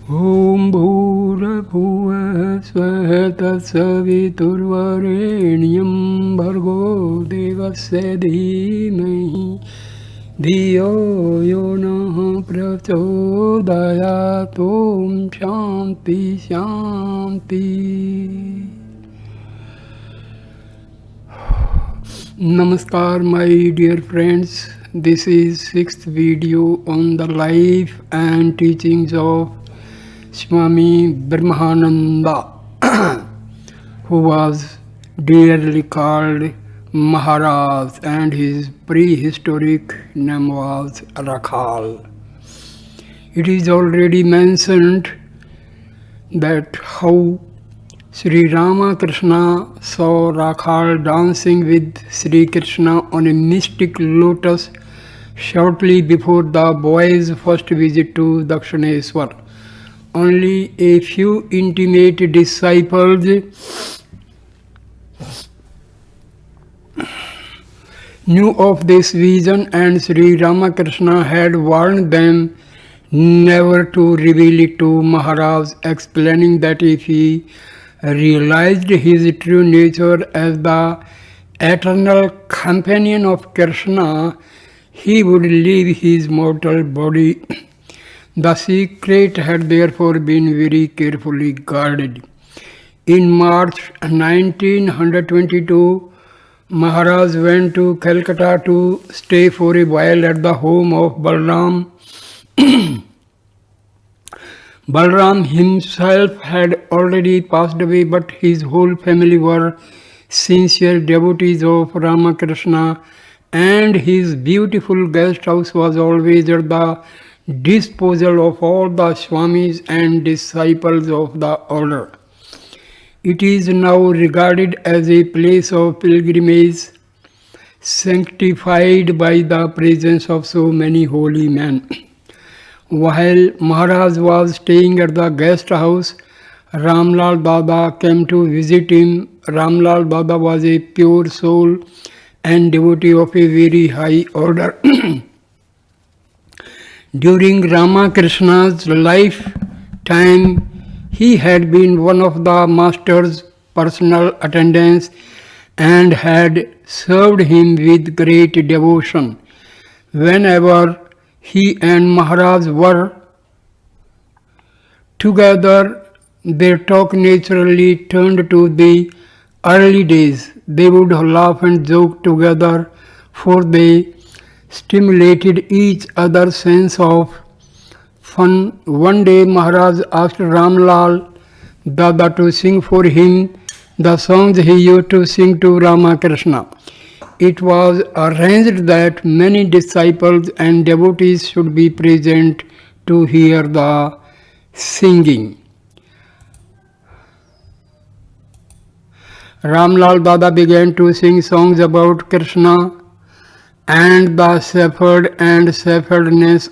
Om Bhurabhuva Swaha Tatsavitursvarenyam Bhargo Devasya Dhimahi Dhiyo Yonah Prachodayat. Om Shanti Shanti. Namaskar, my dear friends. This is sixth video on the life and teachings of Swami Brahmananda, who was dearly called Maharaj, and his prehistoric name was Rakhal. It is already mentioned that how Sri Ramakrishna saw Rakhal dancing with Sri Krishna on a mystic lotus shortly before the boy's first visit to Dakshineswar. Only a few intimate disciples knew of this vision, and Sri Ramakrishna had warned them never to reveal it to Maharaj, explaining that if he realized his true nature as the eternal companion of Krishna, he would leave his mortal body. The secret had therefore been very carefully guarded. In March 1922, Maharaj went to Calcutta to stay for a while at the home of Balram. Balram himself had already passed away, but his whole family were sincere devotees of Ramakrishna, and his beautiful guest house was always at the disposal of all the Swamis and disciples of the order. It is now regarded as a place of pilgrimage, sanctified by the presence of so many holy men. While Maharaj was staying at the guest house, Ramlal Dada came to visit him. Ramlal Dada was a pure soul and devotee of a very high order. During Ramakrishna's lifetime, he had been one of the master's personal attendants and had served him with great devotion. Whenever he and Maharaj were together, their talk naturally turned to the early days. They would laugh and joke together, for they stimulated each other's sense of fun. One day Maharaj asked Ramlal Dada to sing for him the songs he used to sing to Ramakrishna. It was arranged that many disciples and devotees should be present to hear the singing. Ramlal Dada began to sing songs about Krishna and the shepherd and shepherdesses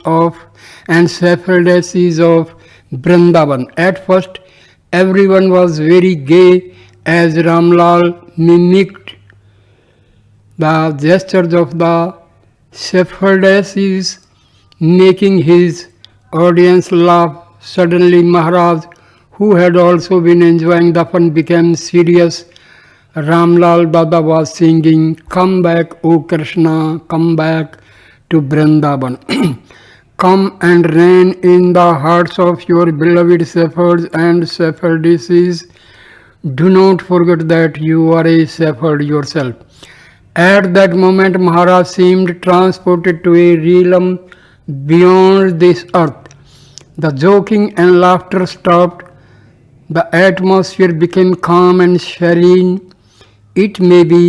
of Vrindavan. At first, everyone was very gay as Ramlal mimicked the gestures of the shepherdesses, making his audience laugh. Suddenly, Maharaj, who had also been enjoying the fun, became serious. Ramlal Dada was singing, "Come back, O Krishna, come back to Vrindavan. Come and reign in the hearts of your beloved shepherds and shepherdesses. Do not forget that you are a shepherd yourself." At that moment, Maharaj seemed transported to a realm beyond this earth. The joking and laughter stopped. The atmosphere became calm and serene. It may be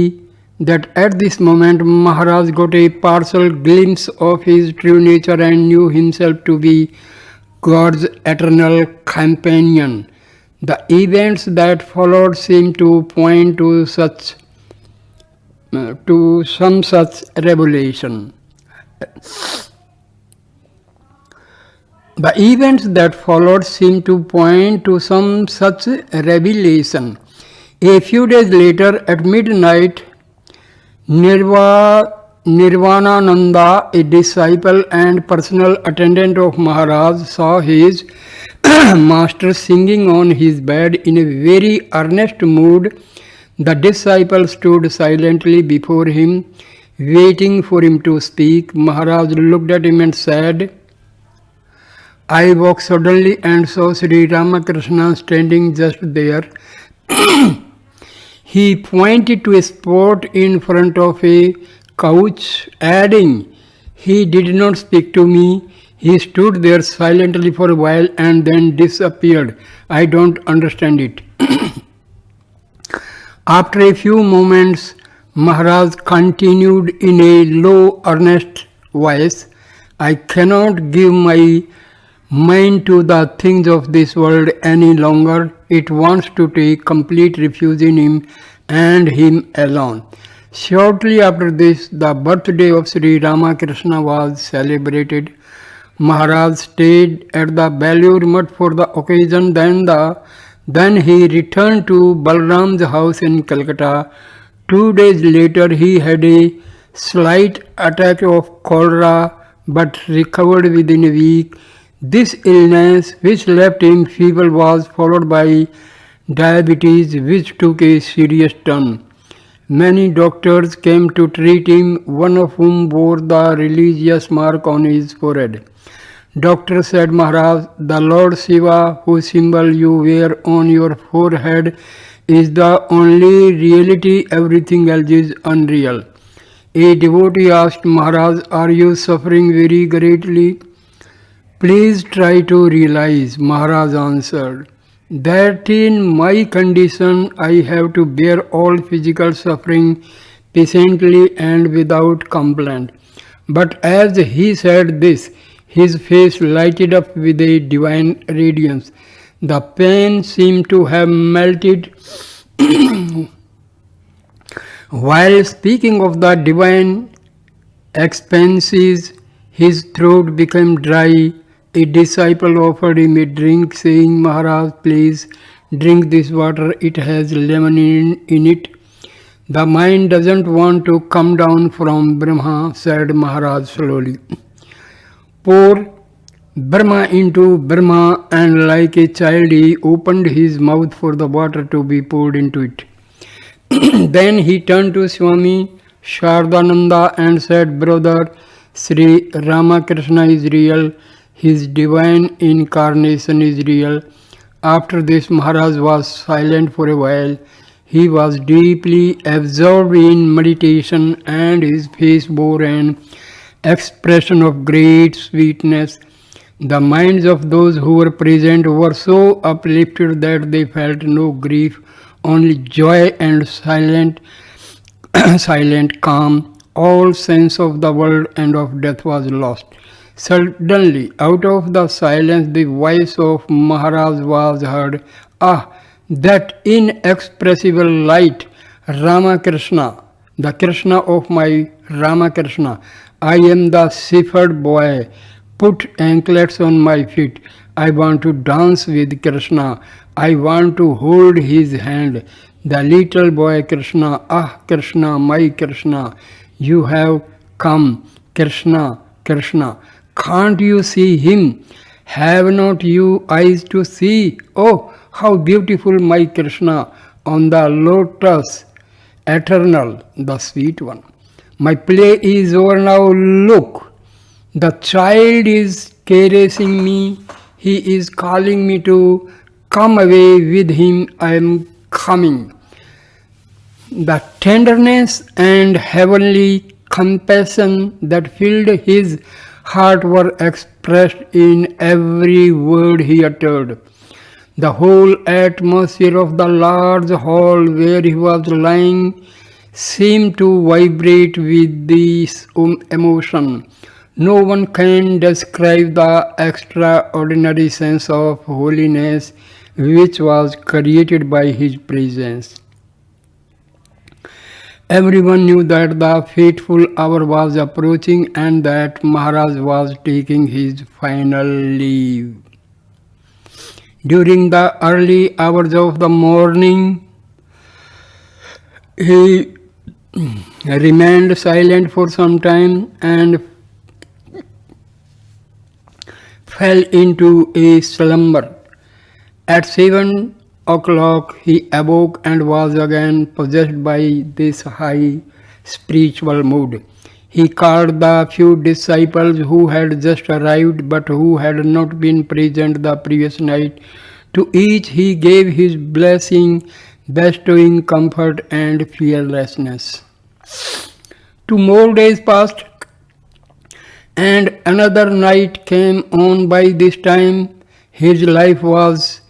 that at this moment Maharaj got a partial glimpse of his true nature and knew himself to be God's eternal companion. The events that followed seem to point to some such revelation. The events that followed seem to point to some such revelation. A few days later, at midnight, Nirva Nirvanananda, a disciple and personal attendant of Maharaj, saw his master singing on his bed in a very earnest mood. The disciple stood silently before him, waiting for him to speak. Maharaj looked at him and said, I woke suddenly and saw Sri Ramakrishna standing just there. He pointed to a spot in front of a couch, adding, He did not speak to me. He stood there silently for a while and then disappeared. I don't understand it. After a few moments, Maharaj continued in a low, earnest voice, I cannot give my mind to the things of this world any longer. It wants to take complete refuge in him and him alone. Shortly after this, the birthday of Sri Ramakrishna was celebrated. Maharaj stayed at the Belur Mutt for the occasion. Then he returned to Balram's house in Calcutta. 2 days later, he had a slight attack of cholera but recovered within a week. This illness, which left him feeble, was followed by diabetes, which took a serious turn. Many doctors came to treat him, one of whom bore the religious mark on his forehead. Doctor said, Maharaj, the Lord Shiva, whose symbol you wear on your forehead, is the only reality. Everything else is unreal. A devotee asked Maharaj, are you suffering very greatly? Please try to realize, Maharaj answered, that in my condition I have to bear all physical suffering patiently and without complaint. But as he said this, his face lighted up with a divine radiance. The pain seemed to have melted. While speaking of the divine expenses, his throat became dry. A disciple offered him a drink, saying, Maharaj, please drink this water. It has lemon in it. The mind doesn't want to come down from Brahma, said Maharaj slowly. Pour Brahma into Brahma, and like a child he opened his mouth for the water to be poured into it. Then he turned to Swami Shardananda and said, Brother, Sri Ramakrishna is real. His divine incarnation is real. After this, Maharaj was silent for a while. He was deeply absorbed in meditation and his face bore an expression of great sweetness. The minds of those who were present were so uplifted that they felt no grief, only joy and silent calm. All sense of the world and of death was lost. Suddenly, out of the silence, the voice of Maharaj was heard. Ah, that inexpressible light, Ramakrishna, the Krishna of my Ramakrishna. I am the shepherd boy. Put anklets on my feet. I want to dance with Krishna. I want to hold his hand. The little boy Krishna, ah Krishna, my Krishna, you have come. Krishna, Krishna. Can't you see him? Have not you eyes to see? Oh, how beautiful my Krishna on the lotus, eternal, the sweet one. My play is over now, look. The child is caressing me. He is calling me to come away with him. I am coming. The tenderness and heavenly compassion that filled his heart were expressed in every word he uttered. The whole atmosphere of the large hall where he was lying seemed to vibrate with this emotion. No one can describe the extraordinary sense of holiness which was created by his presence. Everyone knew that the fateful hour was approaching and that Maharaj was taking his final leave. During the early hours of the morning, he remained silent for some time and fell into a slumber. At 7 o'clock he awoke and was again possessed by this high spiritual mood. He called the few disciples who had just arrived but who had not been present the previous night. To each he gave his blessing, bestowing comfort and fearlessness. 2 more days passed, and another night came on. By this time his life was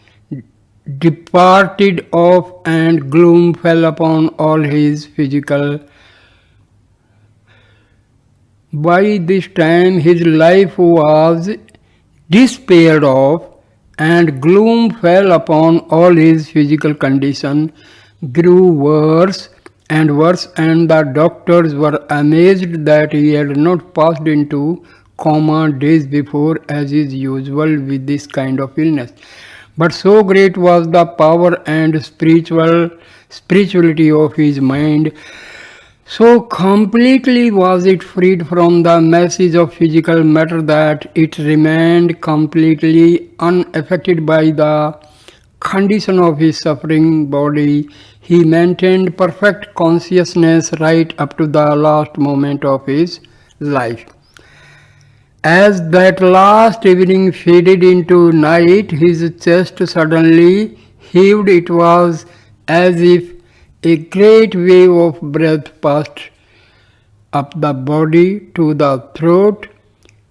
departed off, and gloom fell upon all his physical. By this time his life was despaired of, and gloom fell upon all his physical condition, grew worse and worse, and the doctors were amazed that he had not passed into coma days before, as is usual with this kind of illness. But so great was the power and spirituality of his mind, so completely was it freed from the messes of physical matter, that it remained completely unaffected by the condition of his suffering body. He maintained perfect consciousness right up to the last moment of his life. As that last evening faded into night, his chest suddenly heaved. It was as if a great wave of breath passed up the body to the throat.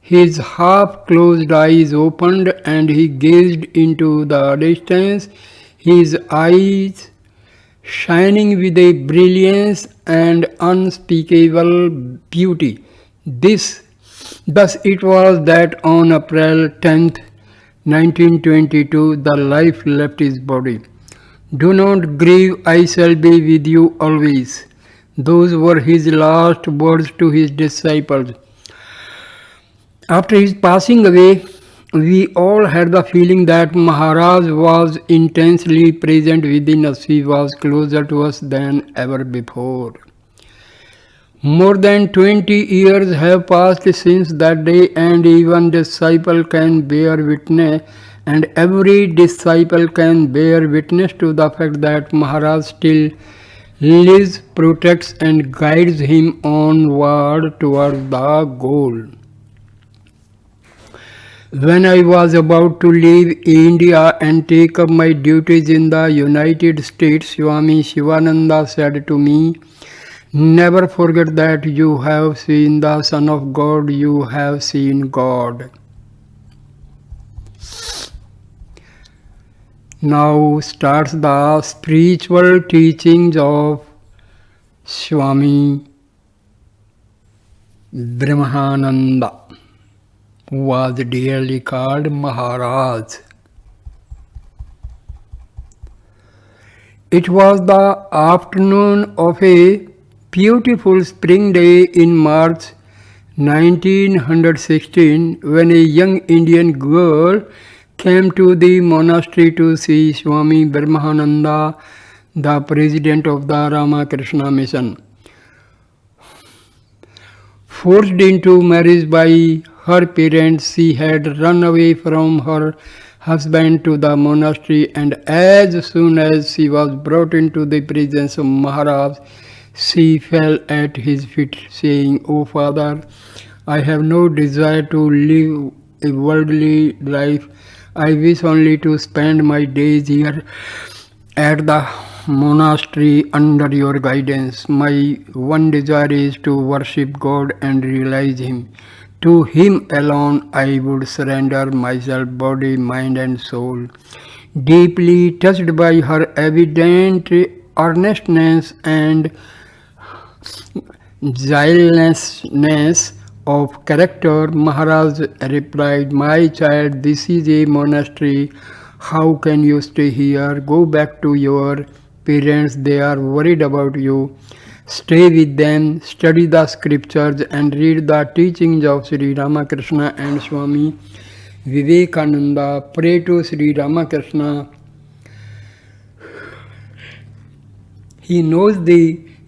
His half-closed eyes opened and he gazed into the distance, his eyes shining with a brilliance and unspeakable beauty. Thus it was that on April 10th, 1922, the life left his body. Do not grieve, I shall be with you always. Those were his last words to his disciples. After his passing away, we all had the feeling that Maharaj was intensely present within us. He was closer to us than ever before. More than 20 years have passed since that day, and even disciple can bear witness, and every disciple can bear witness to the fact that Maharaj still lives, protects and guides him onward toward the goal. When I was about to leave India and take up my duties in the United States, Swami Shivananda said to me, "Never forget that you have seen the Son of God, you have seen God." Now starts the spiritual teachings of Swami Brahmananda, who was dearly called Maharaj. It was the afternoon of a beautiful spring day in March 1916 when a young Indian girl came to the monastery to see Swami Brahmananda, the president of the Ramakrishna mission. Forced into marriage by her parents, she had run away from her husband to the monastery, and as soon as she was brought into the presence of Maharaj, she fell at his feet, saying, "O Father, I have no desire to live a worldly life. I wish only to spend my days here at the monastery under your guidance. My one desire is to worship God and realize Him. To Him alone I would surrender myself, body, mind and soul." Deeply touched by her evident earnestness and zealousness of character, Maharaj replied, "My child, this is a monastery. How can you stay here? Go back to your parents. They are worried about you. Stay with them, study the scriptures and read the teachings of Sri Ramakrishna and Swami Vivekananda. Pray to Sri Ramakrishna. He knows the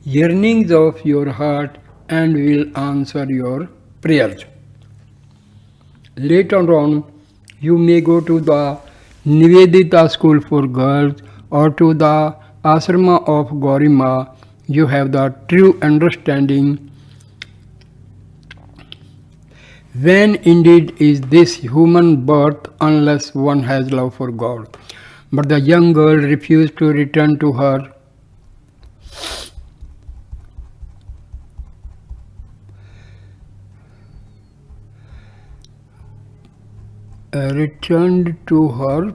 yearnings of your heart and will answer your prayers. Later on, you may go to the Nivedita school for girls or to the ashrama of Gaurima. You have the true understanding. When indeed is this human birth unless one has love for God? But the young girl refused to return to her returned to her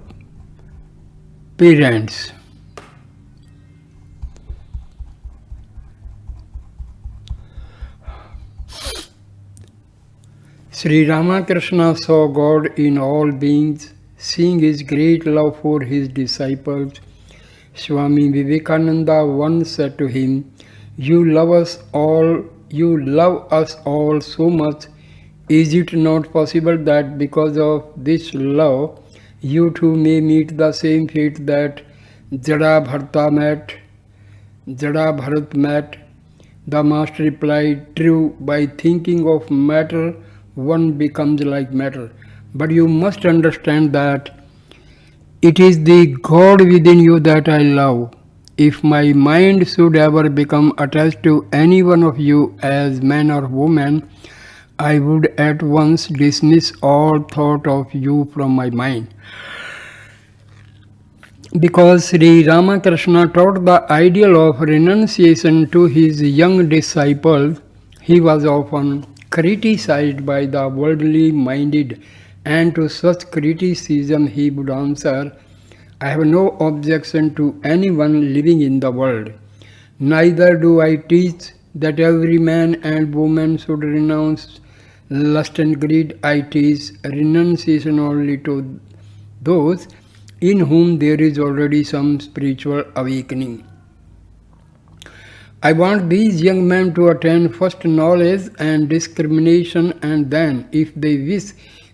parents. Sri Ramakrishna saw God in all beings, seeing his great love for his disciples. Swami Vivekananda once said to him, you love us all so much. Is it not possible that because of this love, you too may meet the same fate that Jada Bharat met? The master replied, true, by thinking of matter, one becomes like matter. But you must understand that it is the God within you that I love. If my mind should ever become attached to any one of you as man or woman, I would at once dismiss all thought of you from my mind. Because Sri Ramakrishna taught the ideal of renunciation to his young disciples, he was often criticized by the worldly minded, and to such criticism he would answer, I have no objection to anyone living in the world. Neither do I teach that every man and woman should renounce lust and greed. I teach renunciation only to those in whom there is already some spiritual awakening. I want these young men to attain first knowledge and discrimination, and then, if they wish,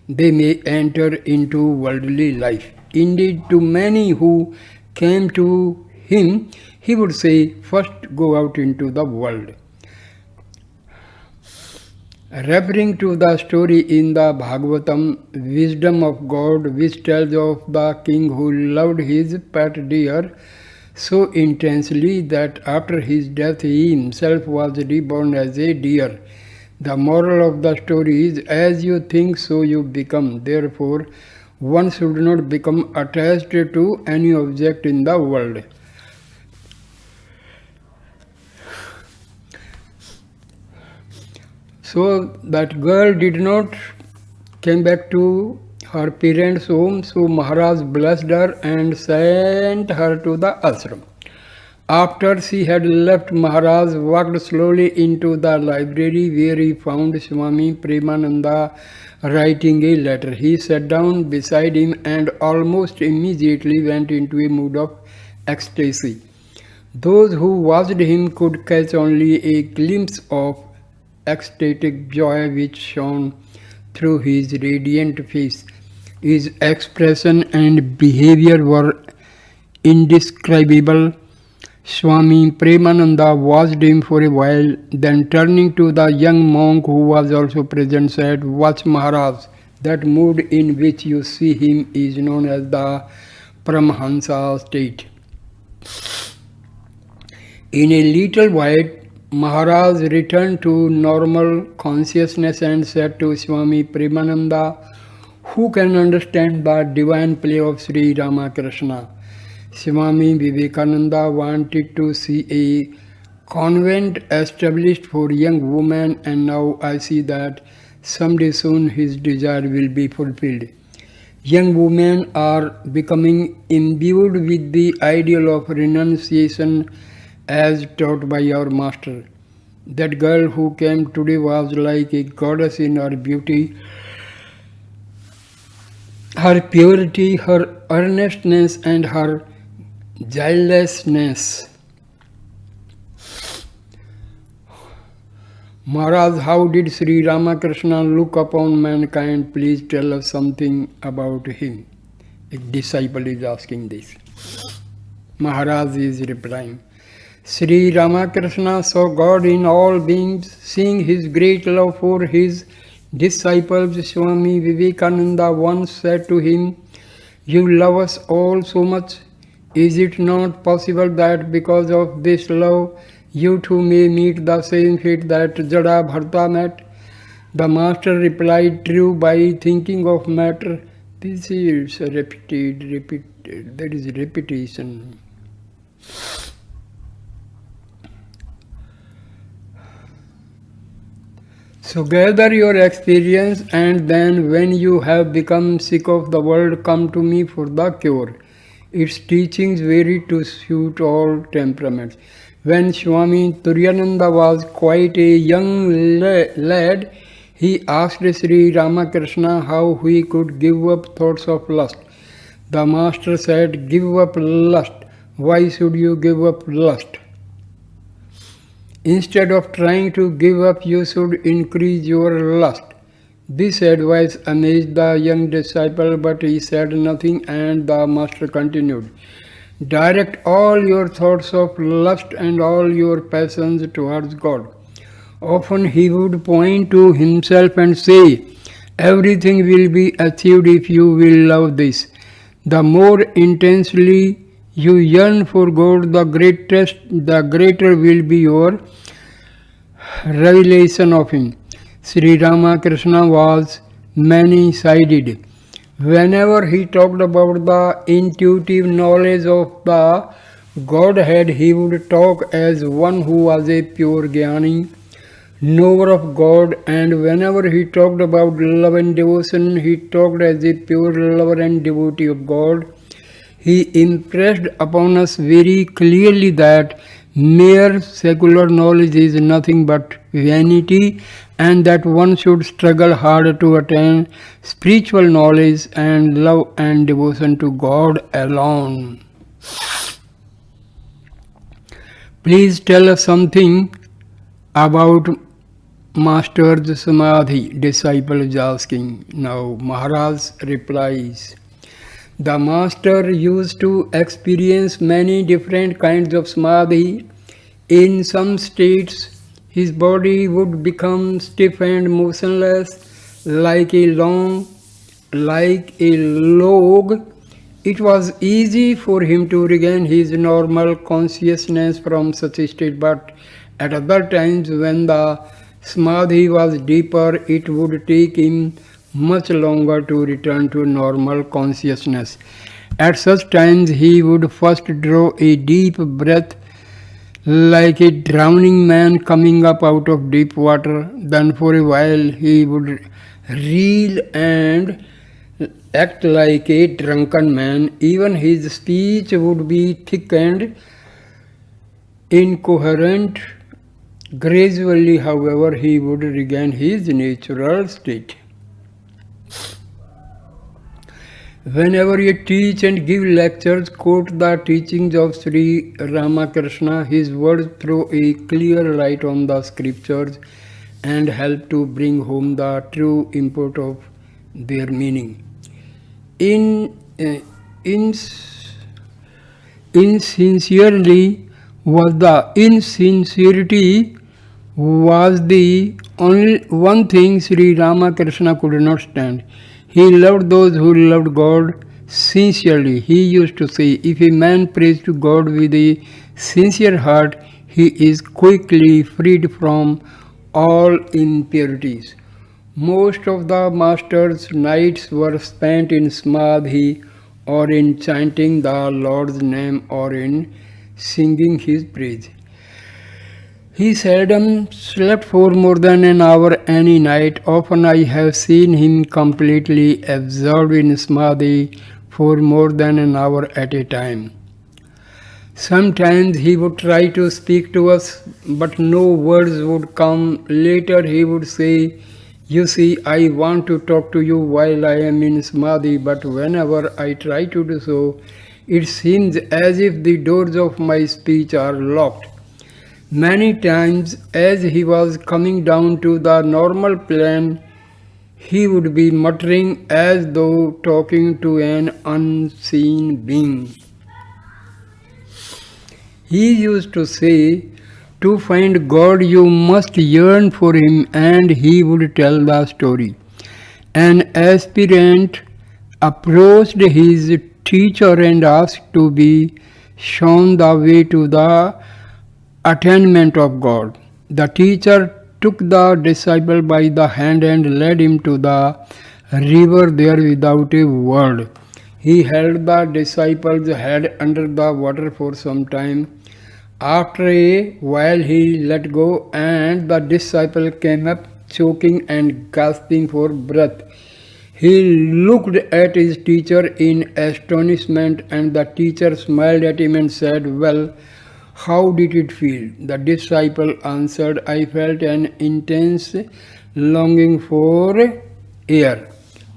they may enter into worldly life. Indeed, to many who came to him, he would say, first go out into the world. Referring to the story in the Bhagavatam, Wisdom of God, which tells of the king who loved his pet deer so intensely that after his death he himself was reborn as a deer. The moral of the story is, as you think, so you become. Therefore, one should not become attached to any object in the world. So that girl did not came back to her parents' home, so Maharaj blessed her and sent her to the ashram. After she had left, Maharaj walked slowly into the library where he found Swami Brahmananda writing a letter. He sat down beside him and almost immediately went into a mood of ecstasy. Those who watched him could catch only a glimpse of ecstatic joy which shone through his radiant face. His expression and behavior were indescribable. Swami Brahmananda watched him for a while, then turning to the young monk who was also present said, watch Maharaj, that mood in which you see him is known as the Paramahansa state. In a little while, Maharaj returned to normal consciousness and said to Swami Brahmananda, who can understand the divine play of Sri Ramakrishna? Swami Vivekananda wanted to see a convent established for young women, and now I see that someday soon his desire will be fulfilled. Young women are becoming imbued with the ideal of renunciation as taught by our master. That girl who came today was like a goddess in her beauty, her purity, her earnestness, and her guilelessness. Maharaj, how did Sri Ramakrishna look upon mankind? Please tell us something about him. A disciple is asking this. Maharaj is replying, Sri Ramakrishna saw God in all beings, seeing his great love for his disciples. Swami Vivekananda once said to him, "You love us all so much. Is it not possible that because of this love, you too may meet the same fate that Jada Bharta met?" The master replied, "True, by thinking of matter." This is repeated, that is repetition. So gather your experience, and then when you have become sick of the world, come to me for the cure. Its teachings vary to suit all temperaments. When Swami Turyananda was quite a young lad, he asked Sri Ramakrishna how he could give up thoughts of lust. The master said, "Give up lust. Why should you give up lust? Instead of trying to give up, you should increase your lust." This advice amazed the young disciple, but he said nothing, and the master continued, "Direct all your thoughts of lust and all your passions towards God." Often he would point to himself and say, "Everything will be achieved if you will love this." The more intensely you yearn for God, the greater will be your revelation of Him. Sri Ramakrishna was many-sided. Whenever he talked about the intuitive knowledge of the Godhead, he would talk as one who was a pure Jnani, knower of God, and whenever he talked about love and devotion, he talked as a pure lover and devotee of God. He impressed upon us very clearly that mere secular knowledge is nothing but vanity, and that one should struggle hard to attain spiritual knowledge and love and devotion to God alone. Please tell us something about Master's Samadhi, disciple is asking. Now Maharaj replies, the master used to experience many different kinds of samadhi. In some states, his body would become stiff and motionless, like a log. It was easy for him to regain his normal consciousness from such a state, but at other times, when the samadhi was deeper, it would take him much longer to return to normal consciousness. At such times, he would first draw a deep breath like a drowning man coming up out of deep water. Then for a while he would reel and act like a drunken man. Even his speech would be thick and incoherent. Gradually, however, he would regain his natural state. Whenever you teach and give lectures, quote the teachings of Sri Ramakrishna. His words throw a clear light on the scriptures and help to bring home the true import of their meaning. Insincerity was the only one thing Sri Ramakrishna could not stand. He loved those who loved God sincerely. He used to say, if a man prays to God with a sincere heart, he is quickly freed from all impurities. Most of the master's nights were spent in samadhi, or in chanting the Lord's name, or in singing his praise. He seldom slept for more than an hour any night. Often I have seen him completely absorbed in samadhi for more than an hour at a time. Sometimes he would try to speak to us, but no words would come. Later he would say, "You see, I want to talk to you while I am in samadhi, but whenever I try to do so, it seems as if the doors of my speech are locked." Many times, as he was coming down to the normal plane, he would be muttering as though talking to an unseen being. He used to say, to find God you must yearn for Him, and he would tell the story. An aspirant approached his teacher and asked to be shown the way to the attainment of God. The teacher took the disciple by the hand and led him to the river there without a word. He held the disciple's head under the water for some time. After a while he let go, and the disciple came up choking and gasping for breath. He looked at his teacher in astonishment, and the teacher smiled at him and said, "Well, how did it feel?" The disciple answered, "I felt an intense longing for air."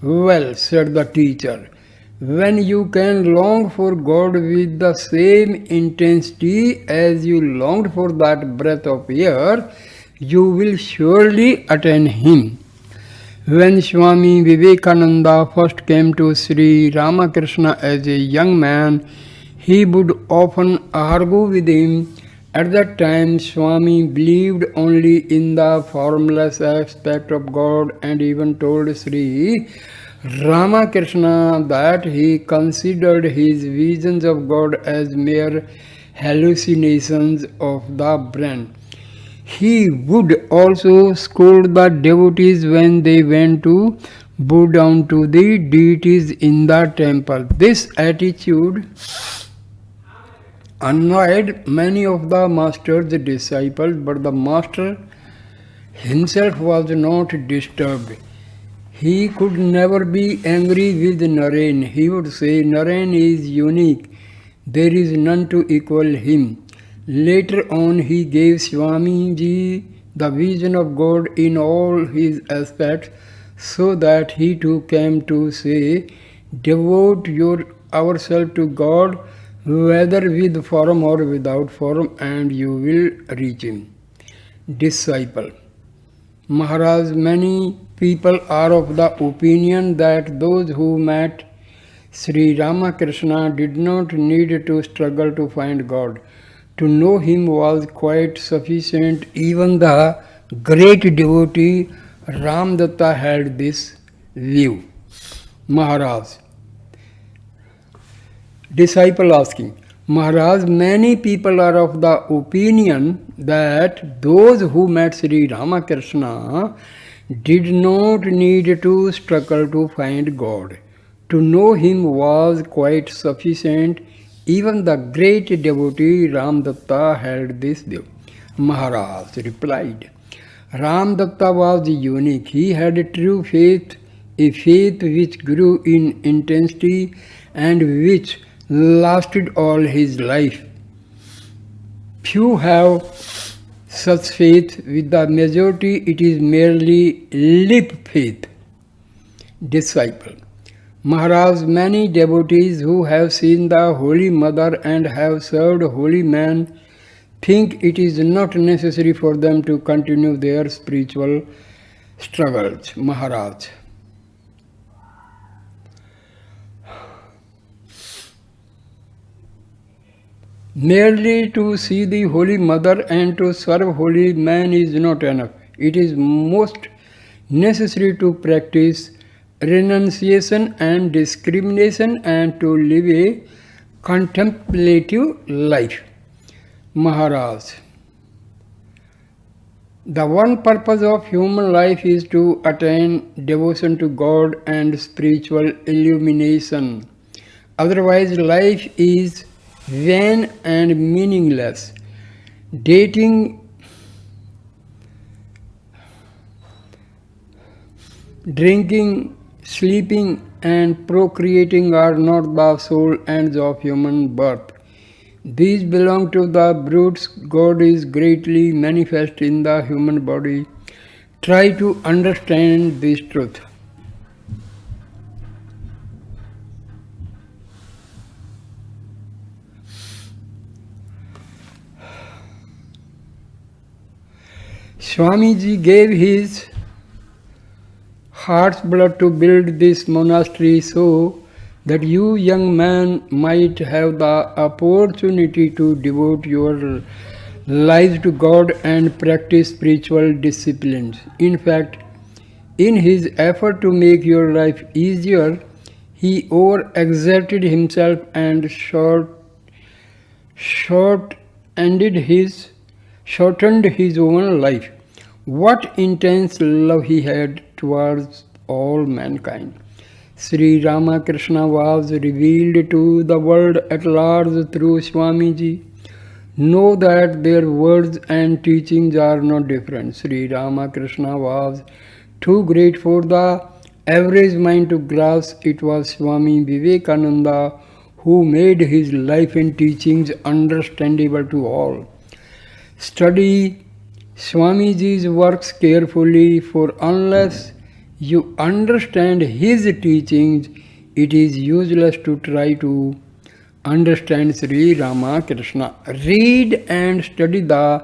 "Well," said the teacher, "when you can long for God with the same intensity as you longed for that breath of air, you will surely attain Him." When Swami Vivekananda first came to Sri Ramakrishna as a young man, he would often argue with him. At that time, Swami believed only in the formless aspect of God and even told Sri Ramakrishna that he considered his visions of God as mere hallucinations of the brain. He would also scold the devotees when they went to bow down to the deities in the temple. This attitude annoyed many of the master's disciples, but the master himself was not disturbed. He could never be angry with Naren. He would say, "Naren is unique. There is none to equal him." Later on, he gave Swamiji the vision of God in all his aspects, so that he too came to say, "Devote ourselves to God, whether with form or without form, and you will reach Him." Disciple. Maharaj, many people are of the opinion that those who met Sri Ramakrishna did not need to struggle to find God. To know Him was quite sufficient. Even the great devotee Ramdatta had this view. Maharaj. Disciple asking, Maharaj, many people are of the opinion that those who met Sri Ramakrishna did not need to struggle to find God. To know Him was quite sufficient. Even the great devotee Ramdatta held this view. Maharaj replied, Ramdatta was unique. He had a true faith, a faith which grew in intensity and which lasted all his life. Few have such faith. With the majority, it is merely lip faith. Disciple. Maharaj, many devotees who have seen the Holy Mother and have served holy men think it is not necessary for them to continue their spiritual struggles. Maharaj. Merely to see the Holy Mother and to serve holy men is not enough. It is most necessary to practice renunciation and discrimination and to live a contemplative life. Maharaj. The one purpose of human life is to attain devotion to God and spiritual illumination. Otherwise, life is vain and meaningless. Dating, drinking, sleeping and procreating are not the sole ends of human birth. These belong to the brutes. God is greatly manifest in the human body. Try to understand this truth. Swamiji gave his heart's blood to build this monastery, so that you young man might have the opportunity to devote your lives to God and practice spiritual disciplines. In fact, in his effort to make your life easier, he overexerted himself and shortened his own life. What intense love he had towards all mankind. Sri Ramakrishna was revealed to the world at large through Swamiji. Know that their words and teachings are not different. Sri Ramakrishna was too great for the average mind to grasp. It was Swami Vivekananda who made his life and teachings understandable to all. Study Swamiji's works carefully, for unless you understand his teachings, it is useless to try to understand Sri Ramakrishna. Read and study the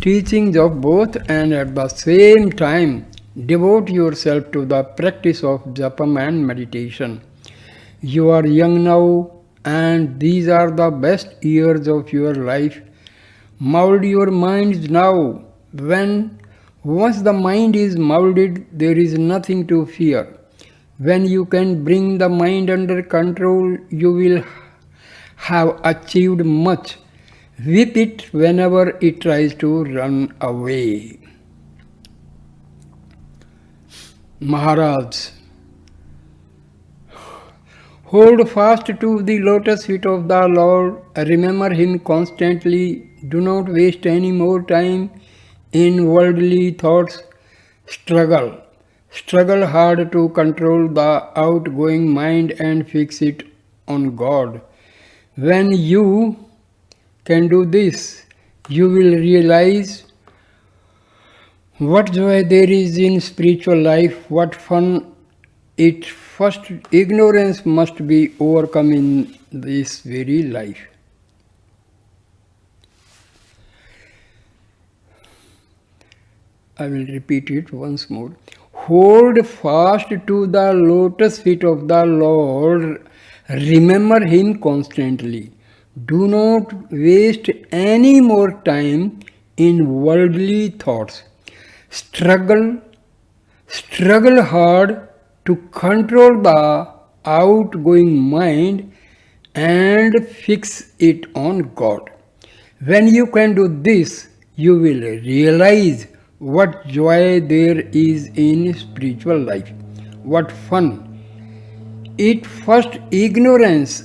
teachings of both, and at the same time devote yourself to the practice of japam and meditation. You are young now, and these are the best years of your life. Mold your minds now. Once the mind is molded, there is nothing to fear. When you can bring the mind under control, you will have achieved much. Whip it whenever it tries to run away. Maharaj, hold fast to the lotus feet of the Lord. Remember him constantly. Do not waste any more time in worldly thoughts. Struggle hard to control the outgoing mind and fix it on God. When you can do this, you will realize what joy there is in spiritual life, what fun it. First, ignorance must be overcome in this very life. I will repeat it once more. Hold fast to the lotus feet of the Lord. Remember him constantly. Do not waste any more time in worldly thoughts. Struggle hard to control the outgoing mind and fix it on God. When you can do this, you will realize what joy there is in spiritual life, what fun. First, ignorance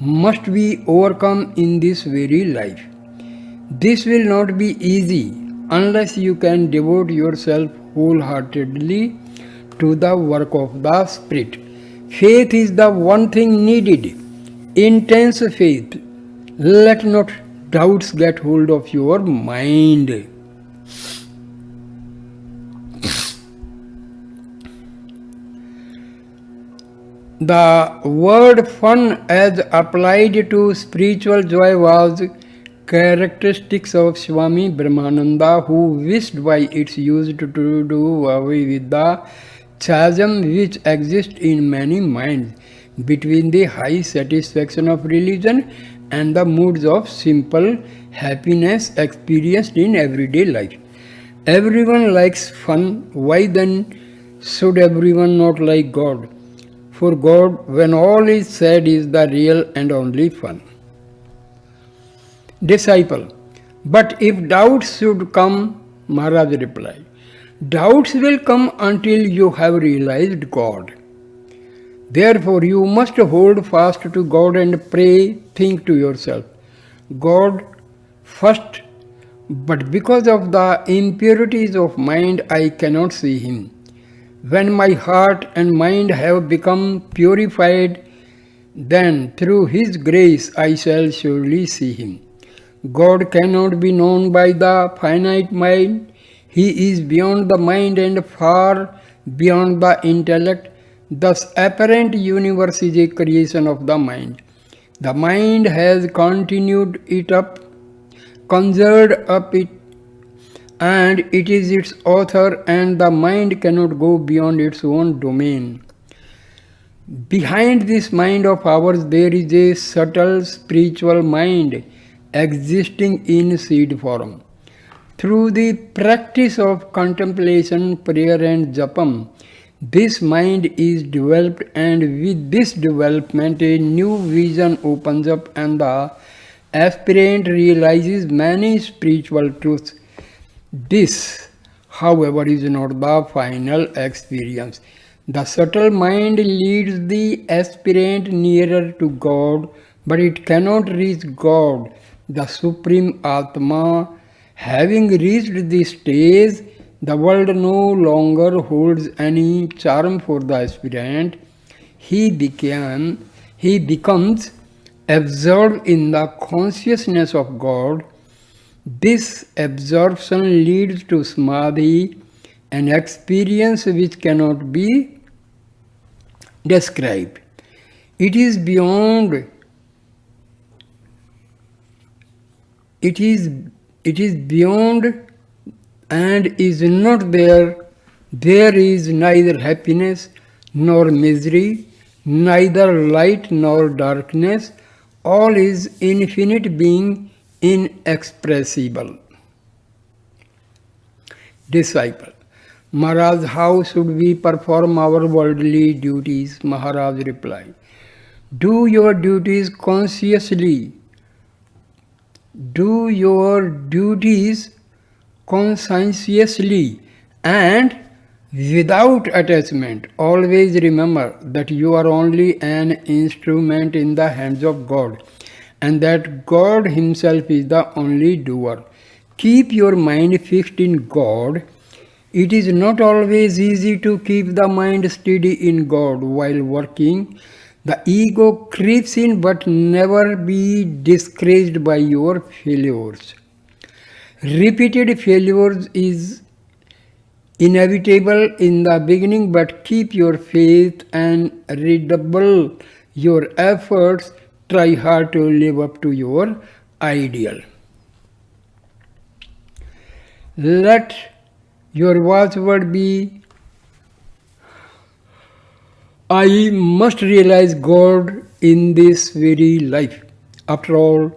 must be overcome in this very life. This will not be easy unless you can devote yourself wholeheartedly to the work of the Spirit. Faith is the one thing needed. Intense faith. Let not doubts get hold of your mind. The word fun as applied to spiritual joy was characteristics of Swami Brahmananda, who wished by its use to do away with the chasm which exists in many minds between the high satisfaction of religion and the moods of simple happiness experienced in everyday life. Everyone likes fun. Why then should everyone not like God? For God, when all is said, is the real and only fun. Disciple, but if doubts should come, Maharaj replied, doubts will come until you have realized God. Therefore, you must hold fast to God and pray. Think to yourself, God first, but because of the impurities of mind, I cannot see Him. When my heart and mind have become purified, then through His grace I shall surely see Him. God cannot be known by the finite mind. He is beyond the mind and far beyond the intellect. Thus, apparent universe is a creation of the mind. The mind has continued it up, conjured up it, and it is its author, and the mind cannot go beyond its own domain. Behind this mind of ours, there is a subtle spiritual mind existing in seed form. Through the practice of contemplation, prayer, and japam, this mind is developed, and with this development, a new vision opens up, and the aspirant realizes many spiritual truths. This, however, is not the final experience. The subtle mind leads the aspirant nearer to God, but it cannot reach God, the Supreme Atma. Having reached this stage, the world no longer holds any charm for the aspirant. He becomes absorbed in the consciousness of God. This absorption leads to samadhi, an experience which cannot be described. It is beyond. It is beyond and is not there. There is neither happiness nor misery, neither light nor darkness. All is infinite being, inexpressible. Disciple: Maharaj, how should we perform our worldly duties? Maharaj replied, do your duties consciously. Do your duties conscientiously and without attachment. Always remember that you are only an instrument in the hands of God, and that God Himself is the only doer. Keep your mind fixed in God. It is not always easy to keep the mind steady in God while working. The ego creeps in, but never be discouraged by your failures. Repeated failures is inevitable in the beginning, but keep your faith and redouble your efforts. Try hard to live up to your ideal. Let your watchword be, I must realize God in this very life. After all,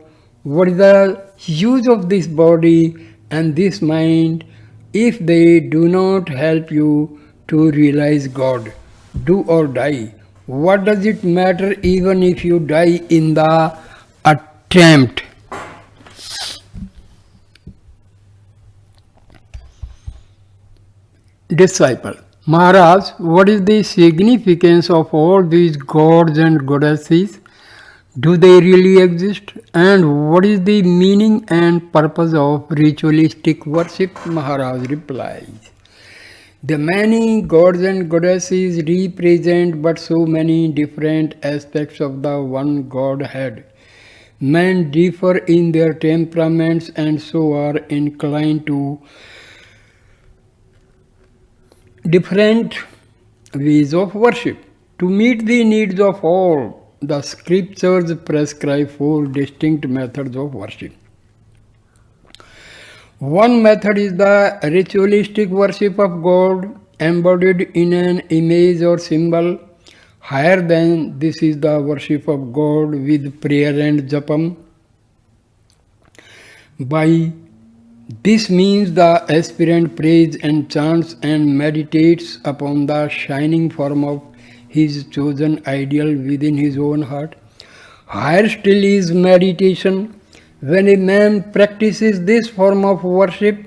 what is the use of this body and this mind if they do not help you to realize God? Do or die. What does it matter even if you die in the attempt? Disciple: Maharaj, what is the significance of all these gods and goddesses? Do they really exist? And what is the meaning and purpose of ritualistic worship? Maharaj replies, the many gods and goddesses represent but so many different aspects of the one Godhead. Men differ in their temperaments and so are inclined to different ways of worship. To meet the needs of all, the scriptures prescribe 4 distinct methods of worship. One method is the ritualistic worship of God, embodied in an image or symbol. Higher than this is the worship of God with prayer and japam. By this means the aspirant prays and chants and meditates upon the shining form of his chosen ideal within his own heart. Higher still is meditation. When a man practices this form of worship,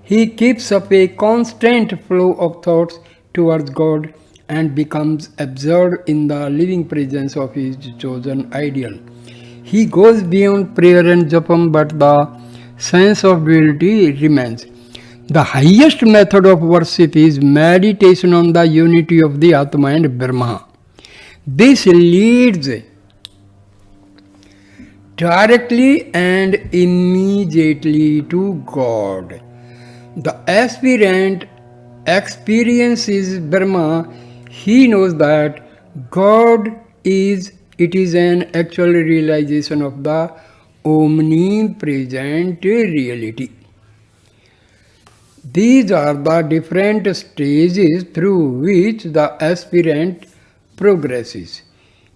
he keeps up a constant flow of thoughts towards God and becomes absorbed in the living presence of his chosen ideal. He goes beyond prayer and japam, but the sense of duality remains. The highest method of worship is meditation on the unity of the Atma and Brahma. This leads directly and immediately to God. The aspirant experiences Brahma. He knows that God is, it is an actual realization of the omnipresent reality. These are the different stages through which the aspirant progresses.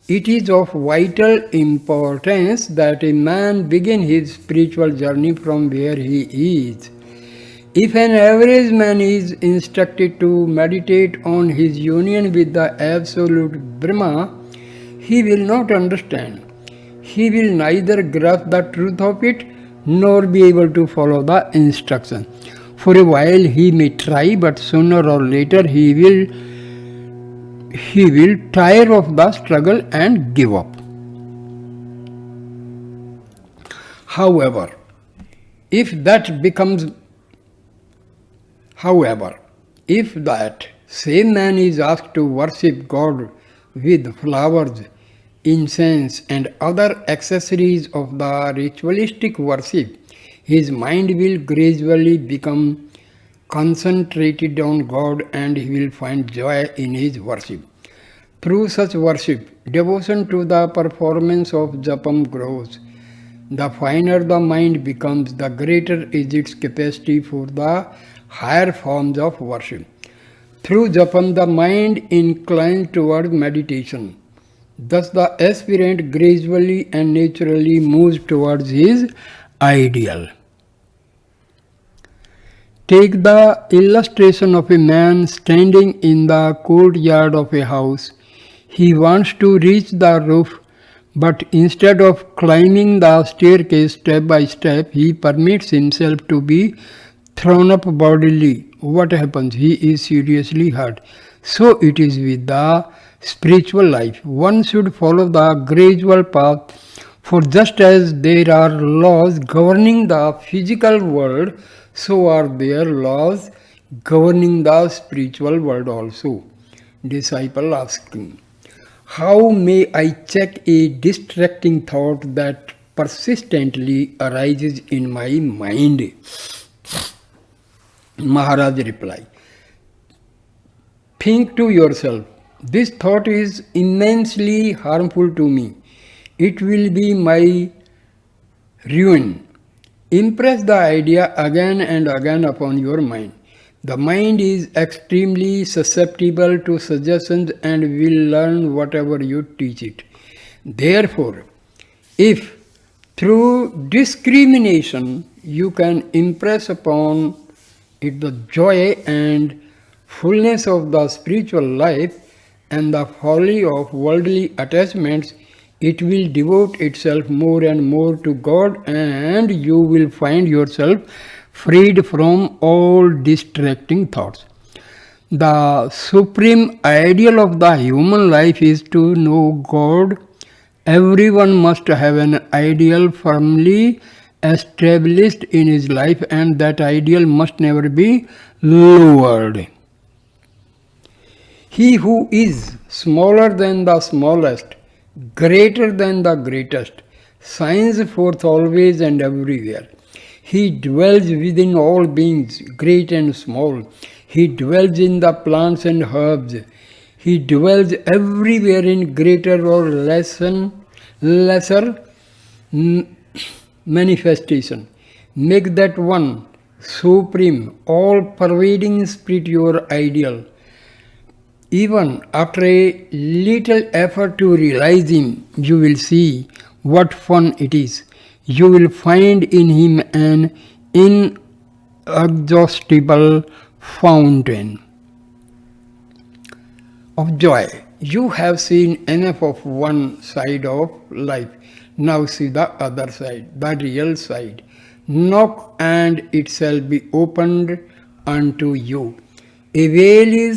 It is of vital importance that a man begin his spiritual journey from where he is. If an average man is instructed to meditate on his union with the absolute Brahma, he will not understand. He will neither grasp the truth of it nor be able to follow the instruction. For a while he may try, but sooner or later he will tire of the struggle and give up. However, if that same man is asked to worship God with flowers, incense and other accessories of the ritualistic worship, his mind will gradually become concentrated on God and he will find joy in his worship. Through such worship, devotion to the performance of japam grows. The finer the mind becomes, the greater is its capacity for the higher forms of worship. Through japam, the mind inclines toward meditation. Thus, the aspirant gradually and naturally moves towards his ideal. Take the illustration of a man standing in the courtyard of a house. He wants to reach the roof, but instead of climbing the staircase step by step, he permits himself to be thrown up bodily. What happens? He is seriously hurt. So it is with the spiritual life. One should follow the gradual path, for just as there are laws governing the physical world, so are there laws governing the spiritual world also. Disciple asking, how may I check a distracting thought that persistently arises in my mind? Maharaj replied, think to yourself, this thought is immensely harmful to me. It will be my ruin. Impress the idea again and again upon your mind. The mind is extremely susceptible to suggestions and will learn whatever you teach it. Therefore, if through discrimination you can impress upon it the joy and fullness of the spiritual life and the folly of worldly attachments, it will devote itself more and more to God, and you will find yourself freed from all distracting thoughts. The supreme ideal of the human life is to know God. Everyone must have an ideal firmly established in his life, and that ideal must never be lowered. He who is smaller than the smallest, greater than the greatest, shines forth always and everywhere. He dwells within all beings, great and small. He dwells in the plants and herbs. He dwells everywhere in greater or lesser manifestation. Make that one supreme, all-pervading spirit your ideal. Even after a little effort to realize him, you will see what fun it is. You will find in him an inexhaustible fountain of joy. You have seen enough of one side of life. Now see the other side, the real side. Knock and it shall be opened unto you. A veil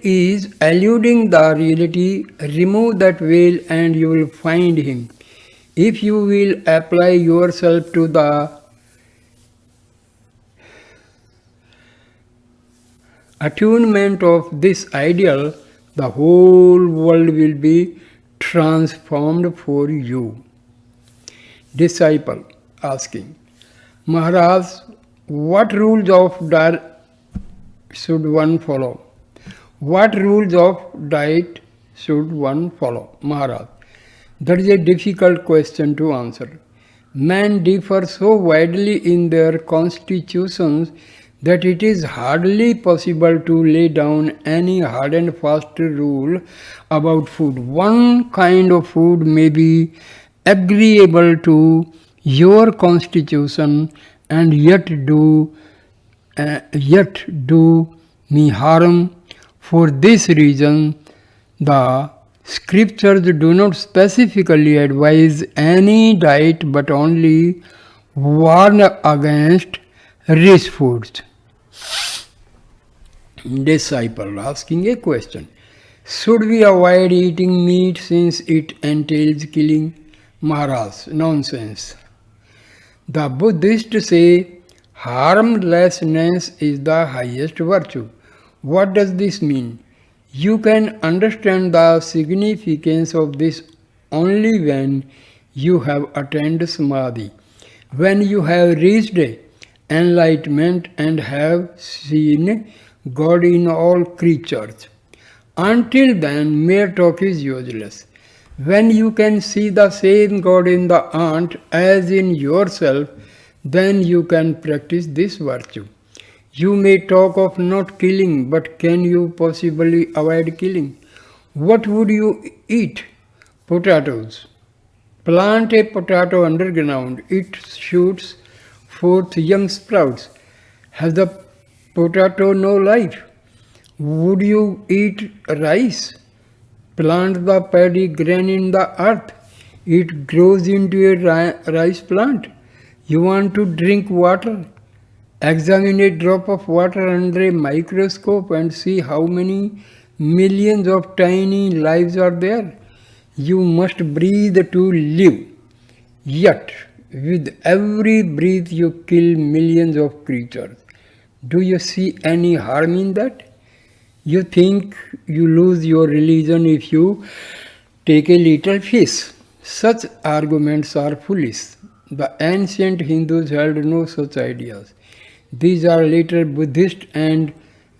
is eluding the reality. Remove that veil and you will find him. If you will apply yourself to the attunement of this ideal, the whole world will be transformed for you. Disciple asking, Maharaj, what rules of diet should one follow? What rules of diet should one follow? Maharaj, that is a difficult question to answer. Men differ so widely in their constitutions that it is hardly possible to lay down any hard and fast rule about food. One kind of food may be agreeable to your constitution and yet do me harm. For this reason, the scriptures do not specifically advise any diet but only warn against rich foods. Disciple asking a question: should we avoid eating meat since it entails killing? Maharaj, nonsense. The Buddhists say harmlessness is the highest virtue. What does this mean? You can understand the significance of this only when you have attained samadhi, when you have reached enlightenment and have seen God in all creatures. Until then, mere talk is useless. When you can see the same God in the ant as in yourself, then you can practice this virtue. You may talk of not killing, but can you possibly avoid killing? What would you eat? Potatoes. Plant a potato underground. It shoots forth young sprouts. Has the potato no life? Would you eat rice? Plant the paddy grain in the earth. It grows into a rice plant. You want to drink water? Examine a drop of water under a microscope and see how many millions of tiny lives are there. You must breathe to live. Yet, with every breath you kill millions of creatures. Do you see any harm in that? You think you lose your religion if you take a little fish. Such arguments are foolish. The ancient Hindus held no such ideas. These are later Buddhist and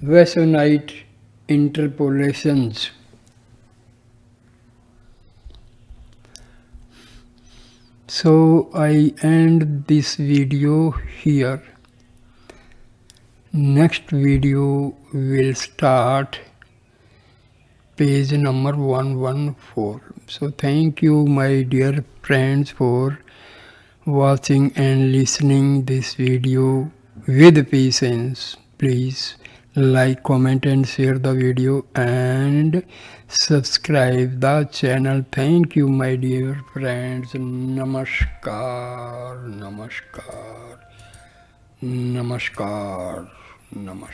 Vaishnavite interpolations. So I end this video here. Next video will start page number 114. So thank you, my dear friends, for watching and listening this video with patience. Please like, comment and share the video and subscribe the channel. Thank you, my dear friends. Namaskar, namaskar, namaskar, namaskar.